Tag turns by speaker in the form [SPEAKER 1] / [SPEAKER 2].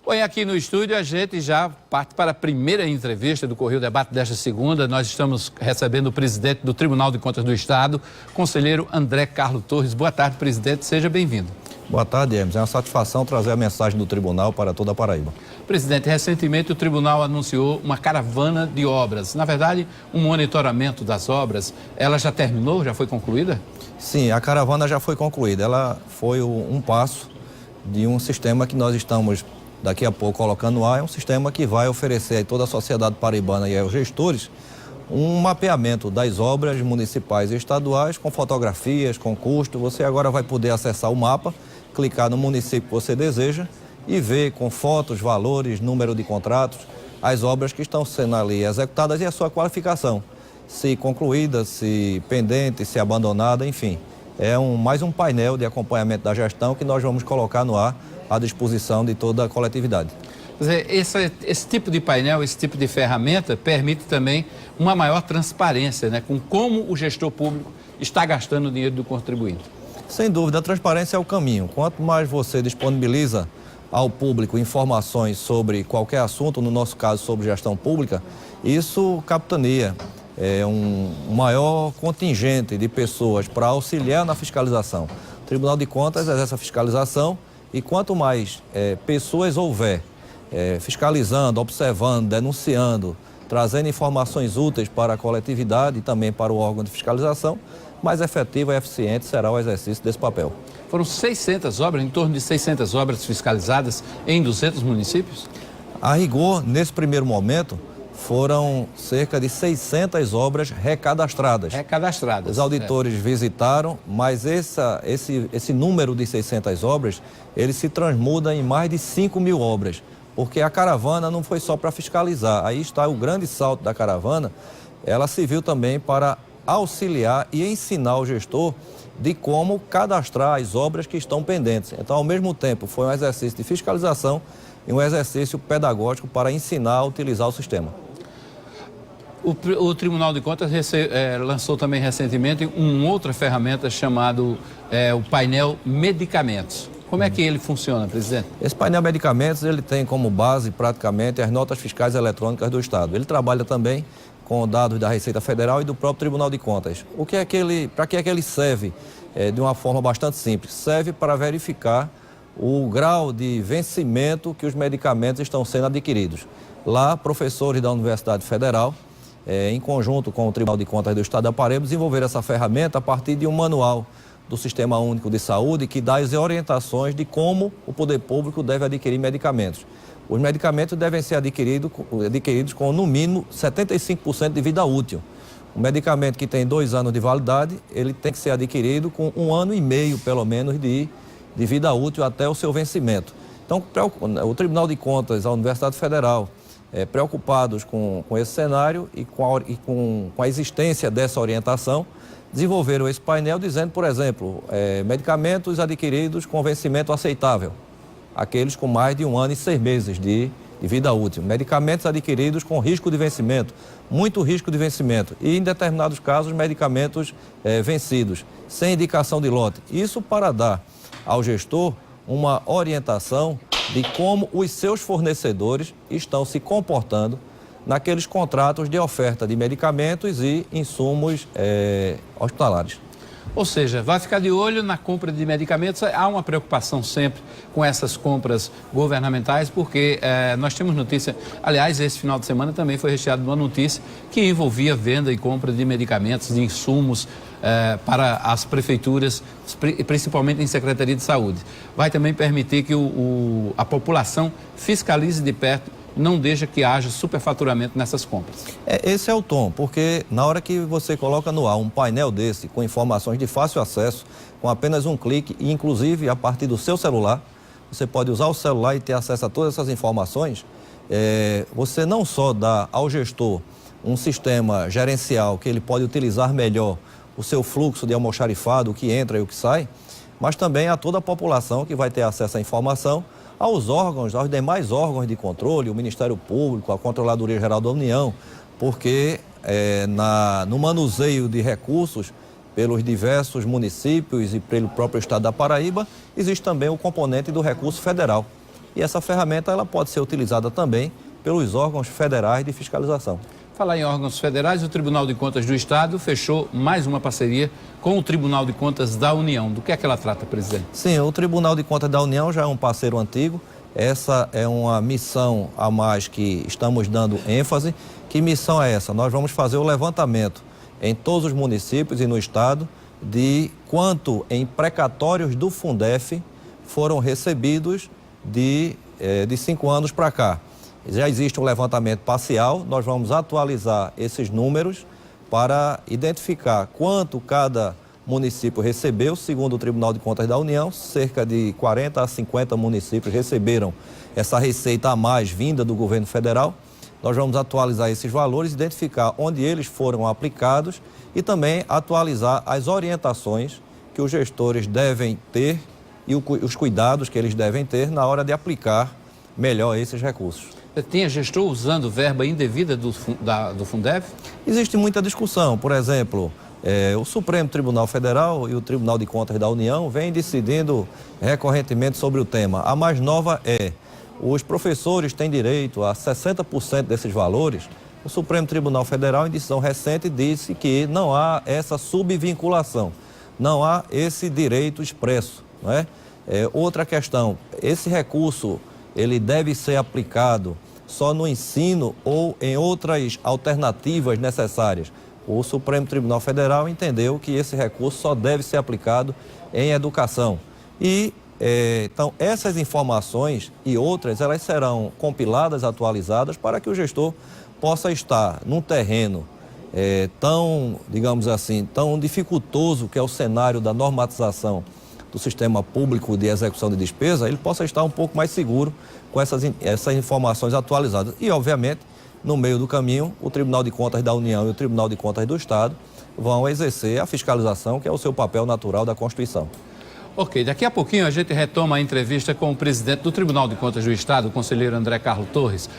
[SPEAKER 1] Bom, aqui no estúdio a gente já parte para a primeira entrevista do Correio Debate desta segunda. Nós estamos recebendo o presidente do Tribunal de Contas do Estado, conselheiro André Carlos Torres. Boa tarde, presidente. Seja bem-vindo.
[SPEAKER 2] Boa tarde, Hermes. É uma satisfação trazer a mensagem do tribunal para toda a Paraíba.
[SPEAKER 1] Presidente, recentemente o tribunal anunciou uma caravana de obras. Na verdade, um monitoramento das obras. Ela já terminou? Já foi concluída?
[SPEAKER 2] Sim, a caravana já foi concluída. Ela foi um passo de um sistema que nós estamos daqui a pouco colocando no ar. É um sistema que vai oferecer a toda a sociedade paraibana e aos gestores um mapeamento das obras municipais e estaduais com fotografias, com custo. Você agora vai poder acessar o mapa, clicar no município que você deseja e ver com fotos, valores, número de contratos, as obras que estão sendo ali executadas e a sua qualificação. Se concluída, se pendente, se abandonada, enfim. É mais um painel de acompanhamento da gestão que nós vamos colocar no ar à disposição de toda a coletividade.
[SPEAKER 1] Quer dizer, esse tipo de painel, esse tipo de ferramenta permite também uma maior transparência, né, com como o gestor público está gastando o dinheiro do contribuinte.
[SPEAKER 2] Sem dúvida, a transparência é o caminho. Quanto mais você disponibiliza ao público informações sobre qualquer assunto, no nosso caso sobre gestão pública, isso capitaneia um maior contingente de pessoas para auxiliar na fiscalização. O Tribunal de Contas exerce a fiscalização e quanto mais pessoas houver fiscalizando, observando, denunciando, trazendo informações úteis para a coletividade e também para o órgão de fiscalização, mais efetivo e eficiente será o exercício desse papel.
[SPEAKER 1] Foram 600 obras, em torno de 600 obras fiscalizadas em 200 municípios?
[SPEAKER 2] A rigor, nesse primeiro momento, foram cerca de 600 obras recadastradas.
[SPEAKER 1] Recadastradas.
[SPEAKER 2] Os auditores visitaram, mas esse número de 600 obras, ele se transmuda em mais de 5.000 obras, porque a caravana não foi só para fiscalizar. Aí está o grande salto da caravana, ela serviu também para auxiliar e ensinar o gestor de como cadastrar as obras que estão pendentes. Então, ao mesmo tempo, foi um exercício de fiscalização e um exercício pedagógico para ensinar a utilizar o sistema.
[SPEAKER 1] O Tribunal de Contas lançou também recentemente uma outra ferramenta chamado o painel Medicamentos. Como é que ele funciona, presidente?
[SPEAKER 2] Esse painel Medicamentos, ele tem como base praticamente as notas fiscais eletrônicas do Estado. Ele trabalha também com dados da Receita Federal e do próprio Tribunal de Contas. Para que é que ele serve? De uma forma bastante simples. Serve para verificar o grau de vencimento que os medicamentos estão sendo adquiridos. Lá, professores da Universidade Federal, em conjunto com o Tribunal de Contas do Estado da Paraíba, desenvolveram essa ferramenta a partir de um manual do Sistema Único de Saúde que dá as orientações de como o poder público deve adquirir medicamentos. Os medicamentos devem ser adquiridos com, no mínimo, 75% de vida útil. Um medicamento que tem 2 anos de validade, ele tem que ser adquirido com 1 ano e meio, pelo menos, de vida útil até o seu vencimento. Então, o Tribunal de Contas, a Universidade Federal, preocupados com esse cenário e com a existência dessa orientação, desenvolveram esse painel dizendo, por exemplo, medicamentos adquiridos com vencimento aceitável, aqueles com mais de 1 ano e 6 meses de vida útil. Medicamentos adquiridos com risco de vencimento, muito risco de vencimento e, em determinados casos, medicamentos vencidos, sem indicação de lote. Isso para dar ao gestor uma orientação de como os seus fornecedores estão se comportando naqueles contratos de oferta de medicamentos e insumos hospitalares.
[SPEAKER 1] Ou seja, vai ficar de olho na compra de medicamentos. Há uma preocupação sempre com essas compras governamentais, porque nós temos notícia, aliás, esse final de semana também foi recheado de uma notícia que envolvia venda e compra de medicamentos, de insumos para as prefeituras, principalmente em Secretaria de Saúde. Vai também permitir que a população fiscalize de perto, não deixa que haja superfaturamento nessas compras.
[SPEAKER 2] Esse é o tom, porque na hora que você coloca no ar um painel desse, com informações de fácil acesso, com apenas um clique, e inclusive a partir do seu celular, você pode usar o celular e ter acesso a todas essas informações, você não só dá ao gestor um sistema gerencial que ele pode utilizar melhor o seu fluxo de almoxarifado, o que entra e o que sai, mas também a toda a população que vai ter acesso à informação, aos demais órgãos de controle, o Ministério Público, a Controladoria Geral da União, porque no manuseio de recursos pelos diversos municípios e pelo próprio Estado da Paraíba, existe também o componente do recurso federal. e essa ferramenta ela pode ser utilizada também pelos órgãos federais de fiscalização.
[SPEAKER 1] Falar em órgãos federais, o Tribunal de Contas do Estado fechou mais uma parceria com o Tribunal de Contas da União. Do que é que ela trata, presidente?
[SPEAKER 2] Sim, o Tribunal de Contas da União já é um parceiro antigo. Essa é uma missão a mais que estamos dando ênfase. Que missão é essa? Nós vamos fazer o levantamento em todos os municípios e no estado de quanto em precatórios do Fundef foram recebidos de 5 anos para cá. Já existe um levantamento parcial, nós vamos atualizar esses números para identificar quanto cada município recebeu, segundo o Tribunal de Contas da União. Cerca de 40 a 50 municípios receberam essa receita a mais vinda do governo federal. Nós vamos atualizar esses valores, identificar onde eles foram aplicados e também atualizar as orientações que os gestores devem ter e os cuidados que eles devem ter na hora de aplicar melhor esses recursos.
[SPEAKER 1] Tinha gestor usando verba indevida do Fundef?
[SPEAKER 2] Existe muita discussão. Por exemplo, o Supremo Tribunal Federal e o Tribunal de Contas da União vêm decidindo recorrentemente sobre o tema. A mais nova os professores têm direito a 60% desses valores. O Supremo Tribunal Federal, em decisão recente, disse que não há essa subvinculação, não há esse direito expresso, não é? Outra questão, esse recurso ele deve ser aplicado só no ensino ou em outras alternativas necessárias. O Supremo Tribunal Federal entendeu que esse recurso só deve ser aplicado em educação. Então, essas informações e outras, elas serão compiladas, atualizadas, para que o gestor possa estar num terreno tão, digamos assim, tão dificultoso que é o cenário da normatização do sistema público de execução de despesa, ele possa estar um pouco mais seguro com essas informações atualizadas. E, obviamente, no meio do caminho, o Tribunal de Contas da União e o Tribunal de Contas do Estado vão exercer a fiscalização, que é o seu papel natural da Constituição.
[SPEAKER 1] Ok, daqui a pouquinho a gente retoma a entrevista com o presidente do Tribunal de Contas do Estado, o conselheiro André Carlos Torres.